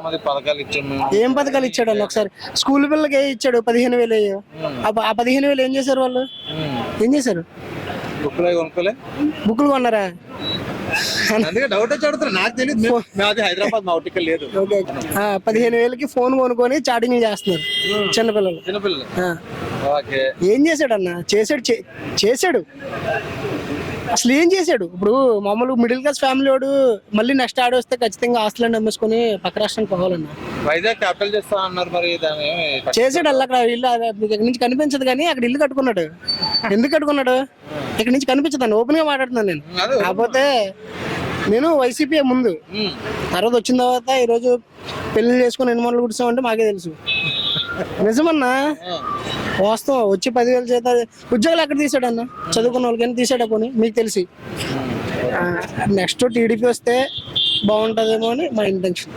పథకాలు ఇచ్చాము. ఏం పథకాలు ఇచ్చాడు అన్న? ఒకసారి స్కూల్ పిల్లలకి ఇచ్చాడు 15,000. ఆ 15,000 ఏం చేశారు వాళ్ళు? ఏం చేశారు? బుక్కులు కొన్నారా? డౌట్ వచ్చి అడుగుతారు, నాకు తెలియదు. హైదరాబాద్ మా ఔటిక లేదు. 15,000కి ఫోన్ కొనుక్కొని చాటింగ్ చేస్తున్నారు చిన్నపిల్లలు. ఏం చేశాడన్న? చేశాడు అసలు ఏం చేశాడు? ఇప్పుడు మామూలు మిడిల్ క్లాస్ ఫ్యామిలీ వాడు మళ్ళీ నెక్స్ట్ ఆడ వస్తే ఖచ్చితంగా ఆస్తులను అమ్మేసుకుని పక్క రాష్ట్రానికి పోవాలన్నా. వైజాగ్ క్యాపిటల్ చేస్తా అన్నారు, మరి చేసాడు. అక్కడ ఇల్లు ఇక్కడ నుంచి కనిపించదు, కానీ అక్కడ ఇల్లు కట్టుకున్నాడు. ఎందుకు కట్టుకున్నాడు? ఇక్కడ నుంచి కనిపించదండి. ఓపెన్ గా మాట్లాడుతున్నాను నేను. కాకపోతే నేను వైసీపీ ముందు, తర్వాత వచ్చిన తర్వాత ఈరోజు పెళ్లి చేసుకుని ఎన్ని మొదలు కూర్చోమంటే మాకే తెలుసు. నిజమన్నా, వాస్తవం. వచ్చి 10,000 చేత ఉద్యోగాలు ఎక్కడ తీసాడు అన్న? చదువుకున్న వాళ్ళకైనా తీసాడా పోనీ? మీకు తెలిసి నెక్స్ట్ టీడీపీ వస్తే బాగుంటుందేమో అని మా ఇంటెన్షన్.